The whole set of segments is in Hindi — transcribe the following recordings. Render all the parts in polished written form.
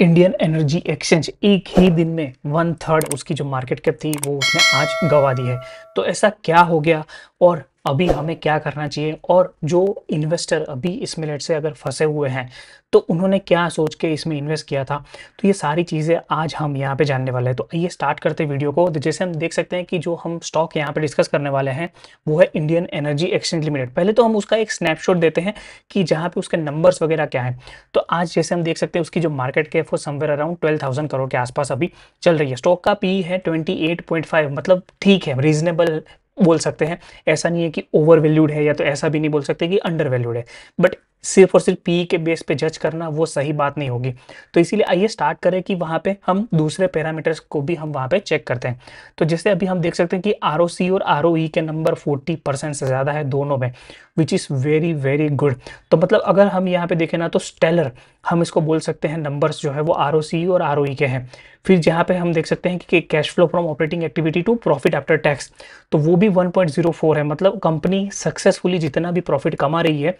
इंडियन एनर्जी एक्सचेंज एक ही दिन में 1/3 उसकी जो मार्केट कैप थी वो उसने आज गंवा दी है। तो ऐसा क्या हो गया और अभी हमें क्या करना चाहिए, और जो इन्वेस्टर अभी इसमें लेट से अगर फंसे हुए हैं तो उन्होंने क्या सोच के इसमें इन्वेस्ट किया था, तो ये सारी चीज़ें आज हम यहाँ पे जानने वाले हैं। तो आइए स्टार्ट करते हैं वीडियो को। तो जैसे हम देख सकते हैं कि जो हम स्टॉक यहाँ पे डिस्कस करने वाले हैं वो है इंडियन एनर्जी एक्सचेंज लिमिटेड। पहले तो हम उसका एक स्नैपशॉट देते हैं कि जहाँ पे उसके नंबर्स वगैरह क्या है। तो आज जैसे हम देख सकते हैं उसकी जो मार्केट कैप वो समवेयर अराउंड 12,000 करोड़ के आसपास अभी चल रही है। स्टॉक का पी है 28.5, मतलब ठीक है, रीजनेबल बोल सकते हैं। ऐसा नहीं है कि ओवर वैल्यूड है, या तो ऐसा भी नहीं बोल सकते कि अंडर वैल्यूड है। बट सिर्फ और सिर्फ पी के बेस पे जज करना वो सही बात नहीं होगी। तो इसीलिए आइए स्टार्ट करें कि वहाँ पे हम दूसरे पैरामीटर्स को भी हम वहाँ पे चेक करते हैं। तो जैसे अभी हम देख सकते हैं कि आरओसी और आरओई के नंबर 40% से ज़्यादा है दोनों में, which is very very good. तो मतलब अगर हम यहाँ पे देखें ना तो स्टेलर हम इसको बोल सकते हैं। नंबर्स जो है वो आरओसी और आरओई के हैं। फिर जहाँ पे हम देख सकते हैं कि cash flow from operating activity to profit after tax, तो वो भी 1.04 है। मतलब कंपनी सक्सेसफुली जितना भी प्रॉफिट कमा रही है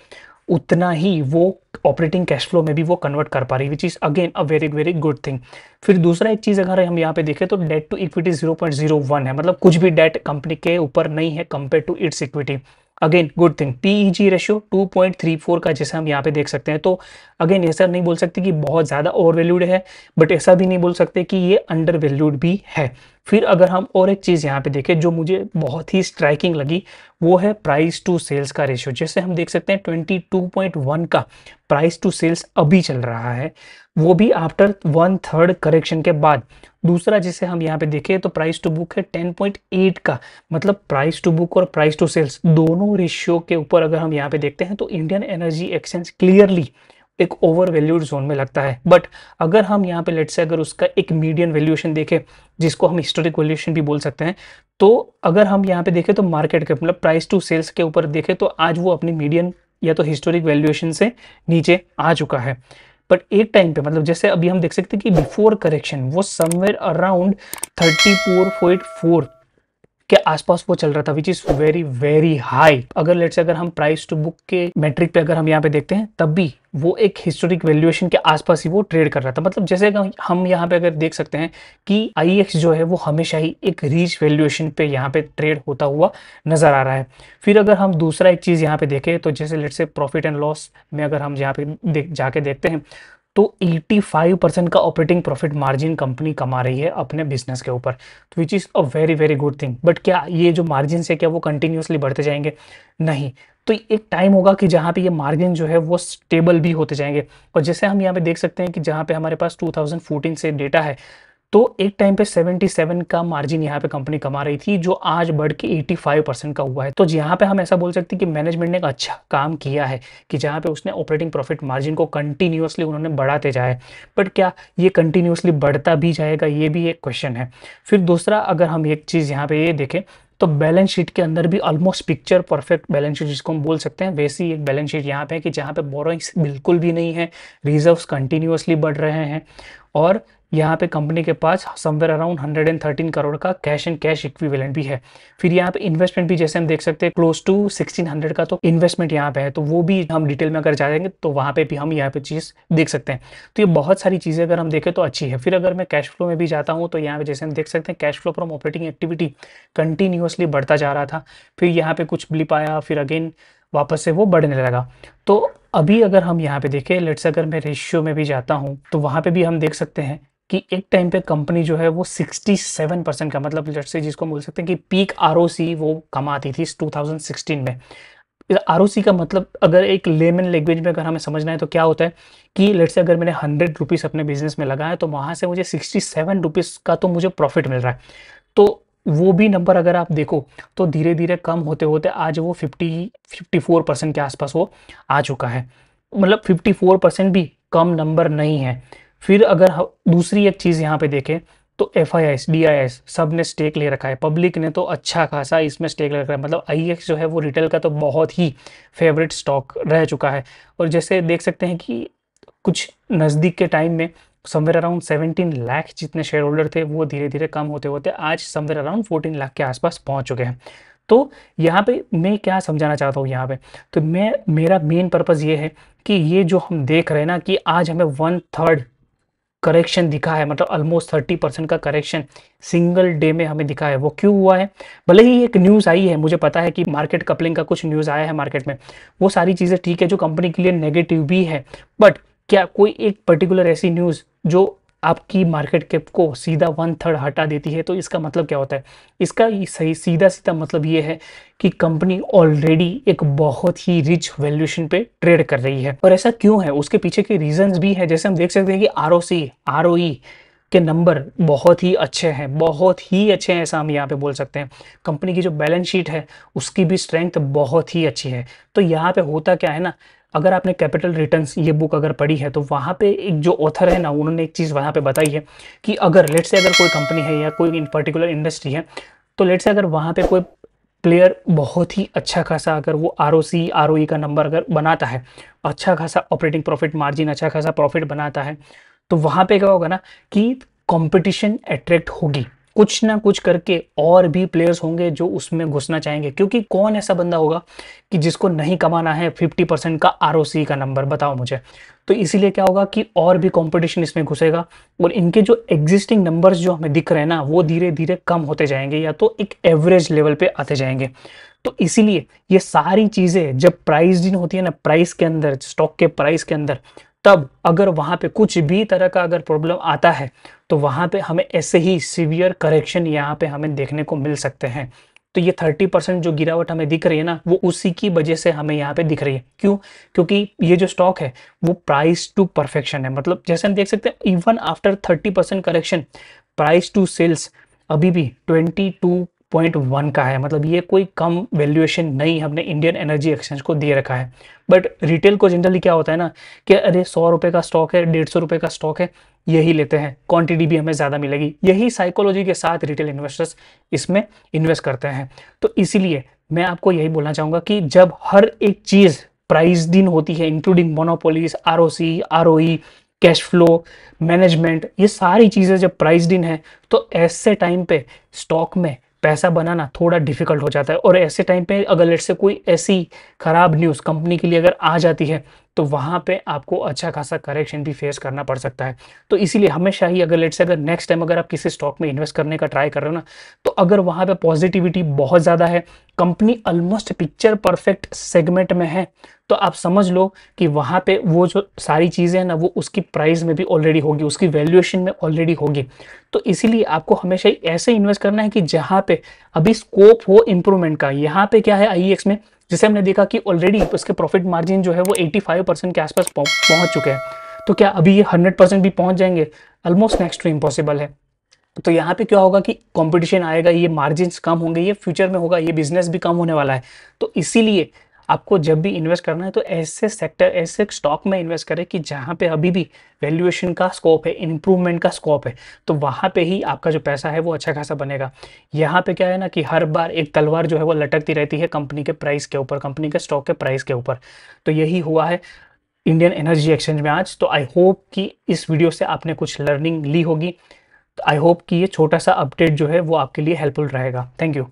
उतना ही वो ऑपरेटिंग कैश फ्लो में भी वो कन्वर्ट कर पा रही है, which is again a very very good thing. फिर दूसरा एक चीज़ अगर हम यहाँ पे देखें तो डेट टू इक्विटी 0.01 है। मतलब कुछ भी डेट कंपनी के ऊपर नहीं है compare to its equity. Again good thing. PEG ratio 2.34 का जैसे हम यहाँ पे देख सकते हैं। तो अगेन ऐसा नहीं बोल सकते कि बहुत ज़्यादा ओवर वैल्यूड है, बट ऐसा भी नहीं बोल सकते कि ये अंडर वैल्यूड भी है। फिर अगर हम और एक चीज़ यहाँ पे देखें जो मुझे बहुत ही स्ट्राइकिंग लगी, वो है प्राइस टू सेल्स का रेशियो। जैसे हम देख सकते हैं 22.1 का प्राइस टू सेल्स अभी चल रहा है, वो भी आफ्टर 1/3 करेक्शन के बाद। दूसरा जैसे हम यहाँ पे देखें तो प्राइस टू बुक है 10.8 का। मतलब प्राइस टू बुक और प्राइस टू सेल्स दोनों रेशियो के ऊपर अगर हम यहाँ पे देखते हैं तो इंडियन एनर्जी एक्सचेंज क्लियरली एक ओवर वैल्यूड जोन में लगता है। बट अगर हम यहाँ पे लेट से अगर उसका एक मीडियन वैल्यूएशन देखें, जिसको हम हिस्टोरिक वैल्यूएशन भी बोल सकते हैं, तो अगर हम यहाँ पे देखें तो मार्केट के मतलब प्राइस टू सेल्स के ऊपर देखें तो आज वो अपनी मीडियन या तो हिस्टोरिक वैल्यूएशन से नीचे आ चुका है। बट एक टाइम पे मतलब जैसे अभी हम देख सकते हैं कि बिफोर करेक्शन वो समवेयर अराउंड 34.4 के आसपास वो चल रहा था, which is very very high. अगर लेट्स से अगर हम प्राइस टू बुक के मेट्रिक पे अगर हम यहाँ पे देखते हैं तब भी वो एक हिस्टोरिक वैल्यूएशन के आसपास ही वो ट्रेड कर रहा था। मतलब जैसे हम यहाँ पे अगर देख सकते हैं कि आईएक्स जो है वो हमेशा ही एक रीच वैल्यूएशन पे यहाँ पे ट्रेड होता हुआ नजर आ रहा है। फिर अगर हम दूसरा एक चीज़ यहाँ पे देखें तो जैसे let's say profit and loss में अगर हम यहाँ पे जाके देखते हैं तो 85% का ऑपरेटिंग प्रॉफिट मार्जिन कंपनी कमा रही है अपने बिजनेस के ऊपर, तो which is a very very good thing. But क्या ये जो मार्जिन से क्या वो कंटिन्यूसली बढ़ते जाएंगे? नहीं। तो एक टाइम होगा कि जहाँ पे ये मार्जिन जो है वो स्टेबल भी होते जाएंगे। और जैसे हम यहाँ पे देख सकते हैं कि जहाँ पे हमारे पास 2014 से डेटा है, तो एक टाइम पे 77 का मार्जिन यहाँ पे कंपनी कमा रही थी, जो आज बढ़ के 85% का हुआ है। तो यहाँ पे हम ऐसा बोल सकते हैं कि मैनेजमेंट ने एक अच्छा काम किया है कि जहाँ पे उसने ऑपरेटिंग प्रॉफिट मार्जिन को कंटिन्यूअसली उन्होंने बढ़ाते जाए। बट क्या ये कंटिन्यूअसली बढ़ता भी जाएगा, ये भी एक क्वेश्चन है। फिर दूसरा अगर हम एक चीज़ यहाँ पे ये देखें तो बैलेंस शीट के अंदर भी almost picture perfect balance sheet जिसको हम बोल सकते हैं, वैसी एक बैलेंस शीट यहाँ पे है कि जहाँ पे बोरोइंग्स बिल्कुल भी नहीं है, रिजर्व्स कंटिन्यूअसली बढ़ रहे हैं, और यहाँ पे कंपनी के पास समवेयर अराउंड 113 करोड़ का कैश एंड कैश इक्विवेलेंट भी है। फिर यहाँ पे इन्वेस्टमेंट भी जैसे हम देख सकते हैं क्लोज टू 1600 का तो इन्वेस्टमेंट यहाँ पे है। तो वो भी हम डिटेल में अगर जाएंगे तो वहाँ पे भी हम यहाँ पे चीज़ देख सकते हैं। तो ये बहुत सारी चीज़ें अगर हम देखें तो अच्छी है। फिर अगर मैं कैश फ्लो में भी जाता हूँ तो यहाँ पे जैसे हम देख सकते हैं cash flow from operating activity continuously बढ़ता जा रहा था। फिर यहाँ पे कुछ ब्लिप आया, फिर अगेन वापस से वो बढ़ने लगा। तो अभी अगर हम यहाँ पे देखें, लेट्स अगर मैं रेशियो में भी जाता हूँ तो वहाँ पे भी हम देख सकते हैं कि एक टाइम पे कंपनी जो है वो 67% का, मतलब लेट्स से जिसको बोल सकते हैं कि पीक आरओसी वो कमाती थी 2016 में। आरओसी का मतलब अगर एक लेमन लैंग्वेज में अगर हमें समझना है तो क्या होता है कि लेट्स से अगर मैंने 100 रुपीज़ अपने बिजनेस में लगाया तो वहाँ से मुझे 67 रुपीज़ का तो मुझे प्रॉफिट मिल रहा है। तो वो भी नंबर अगर आप देखो तो धीरे धीरे कम होते होते आज वो 54% के आसपास वो आ चुका है। मतलब 54% भी कम नंबर नहीं है। फिर अगर दूसरी एक चीज़ यहाँ पे देखें तो F I S D I S सब ने स्टेक ले रखा है, पब्लिक ने तो अच्छा खासा इसमें स्टेक ले रखा है। मतलब आई एक्स जो है वो रिटेल का तो बहुत ही फेवरेट स्टॉक रह चुका है। और जैसे देख सकते हैं कि कुछ नज़दीक के टाइम में समवेयर अराउंड 17 लाख जितने शेयर होल्डर थे वो धीरे धीरे कम होते होते आज समवेयर अराउंड 14 लाख के आसपास पहुंच चुके हैं। तो यहाँ पे मैं क्या समझाना चाहता हूँ यहाँ पे, तो मेरा मेन पर्पज़ ये है कि ये जो हम देख रहे हैं ना कि आज हमें 1/3 करेक्शन दिखा है, मतलब ऑलमोस्ट 30% का करेक्शन सिंगल डे में हमें दिखा है, वो क्यों हुआ है? भले ही एक न्यूज़ आई है, मुझे पता है कि मार्केट कपलिंग का कुछ न्यूज़ आया है मार्केट में, वो सारी चीज़ें ठीक है जो कंपनी के लिए नेगेटिव भी है, बट क्या कोई एक पर्टिकुलर ऐसी न्यूज़ जो आपकी मार्केट कैप को सीधा 1/3 हटा देती है? तो इसका मतलब क्या होता है? इसका सही सीधा सीधा मतलब ये है कि कंपनी ऑलरेडी एक बहुत ही रिच वैल्यूएशन पे ट्रेड कर रही है। और ऐसा क्यों है, उसके पीछे के रीजंस भी है। जैसे हम देख सकते हैं कि आरओसी आरओई के नंबर बहुत ही अच्छे हैं, बहुत ही अच्छे हैं, ऐसा हम यहाँ पे बोल सकते हैं। कंपनी की जो बैलेंस शीट है उसकी भी स्ट्रेंथ बहुत ही अच्छी है। तो यहाँ पे होता क्या है ना, अगर आपने कैपिटल रिटर्न्स ये बुक अगर पढ़ी है तो वहाँ पे एक जो ऑथर है ना, उन्होंने एक चीज़ वहाँ पे बताई है कि अगर लेट्स से अगर कोई कंपनी है या कोई इन पर्टिकुलर इंडस्ट्री है, तो लेट्स से अगर वहाँ पे कोई प्लेयर बहुत ही अच्छा खासा अगर वो आरओसी आरओई का नंबर अगर बनाता है, अच्छा खासा ऑपरेटिंग प्रॉफिट मार्जिन, अच्छा खासा प्रॉफिट बनाता है, तो वहाँ पे क्या होगा ना कि कंपटीशन अट्रैक्ट होगी, कुछ ना कुछ करके और भी प्लेयर्स होंगे जो उसमें घुसना चाहेंगे। क्योंकि कौन ऐसा बंदा होगा कि जिसको नहीं कमाना है 50% का आरओसी का नंबर, बताओ मुझे। तो इसीलिए क्या होगा कि और भी कंपटीशन इसमें घुसेगा और इनके जो एग्जिस्टिंग नंबर्स जो हमें दिख रहे हैं ना, वो धीरे धीरे कम होते जाएंगे या तो एक एवरेज लेवल पे आते जाएंगे। तो इसीलिए ये सारी चीजें जब प्राइस इन होती है ना, प्राइस के अंदर, स्टॉक के प्राइस के अंदर, तब अगर वहां पे कुछ भी तरह का अगर प्रॉब्लम आता है तो वहां पे हमें ऐसे ही सीवियर करेक्शन यहाँ पे हमें देखने को मिल सकते हैं। तो ये 30% जो गिरावट हमें दिख रही है ना, वो उसी की वजह से हमें यहाँ पे दिख रही है। क्यों? क्योंकि ये जो स्टॉक है वो प्राइस टू परफेक्शन है, मतलब जैसे हम देख सकते हैं even after 30% correction price to sales अभी भी 22.1 का है। मतलब ये कोई कम वैल्यूएशन नहीं हमने इंडियन एनर्जी एक्सचेंज को दे रखा है। बट रिटेल को जनरली क्या होता है ना कि अरे 100 रुपए का स्टॉक है, 150 रुपए का स्टॉक है, यही लेते हैं, क्वांटिटी भी हमें ज़्यादा मिलेगी, यही साइकोलॉजी के साथ रिटेल इन्वेस्टर्स इसमें इन्वेस्ट करते हैं। तो इसीलिए मैं आपको यही बोलना चाहूँगा कि जब हर एक चीज़ प्राइस दिन होती है, including monopolies, ROC ROE, cash flow management, ये सारी चीज़ें जब प्राइस दिन है, तो ऐसे टाइम पे स्टॉक में पैसा बनाना थोड़ा डिफिकल्ट हो जाता है। और ऐसे टाइम पे अगर लेट से कोई ऐसी खराब न्यूज़ कंपनी के लिए अगर आ जाती है तो वहाँ पे आपको अच्छा खासा करेक्शन भी फेस करना पड़ सकता है। तो इसीलिए हमेशा ही अगर लेट से अगर नेक्स्ट टाइम अगर आप किसी स्टॉक में इन्वेस्ट करने का ट्राई कर रहे हो ना, तो अगर वहाँ पे पॉजिटिविटी बहुत ज़्यादा है, company almost picture perfect segment में है, तो आप समझ लो कि वहाँ पे वो जो सारी चीज़ें हैं ना, वो उसकी प्राइस में भी ऑलरेडी होगी, उसकी वैल्यूएशन में ऑलरेडी होगी। तो इसीलिए आपको हमेशा ही ऐसे इन्वेस्ट करना है कि जहाँ पे अभी स्कोप हो इंप्रूवमेंट का। यहाँ पे क्या है आईईएक्स में, जैसे हमने देखा कि ऑलरेडी उसके प्रॉफिट मार्जिन जो है वो 85% के आसपास पहुंच चुके हैं। तो क्या अभी ये 100% भी पहुंच जाएंगे? ऑलमोस्ट नेक्स्ट टू इम्पॉसिबल है। तो यहाँ पे क्या होगा कि कंपटीशन आएगा, ये मार्जिन्स कम होंगे, ये फ्यूचर में होगा, ये बिजनेस भी कम होने वाला है। तो इसीलिए आपको जब भी इन्वेस्ट करना है तो ऐसे सेक्टर, ऐसे स्टॉक में इन्वेस्ट करें कि जहाँ पे अभी भी वैल्यूएशन का स्कोप है, इंप्रूवमेंट का स्कोप है, तो वहाँ पे ही आपका जो पैसा है वो अच्छा खासा बनेगा। यहाँ पे क्या है ना कि हर बार एक तलवार जो है वो लटकती रहती है कंपनी के प्राइस के ऊपर, कंपनी के स्टॉक के प्राइस के ऊपर। तो यही हुआ है इंडियन एनर्जी एक्सचेंज में आज। तो आई होप कि इस वीडियो से आपने कुछ लर्निंग ली होगी। आई होप कि ये छोटा सा अपडेट जो है वो आपके लिए हेल्पफुल रहेगा। Thank you.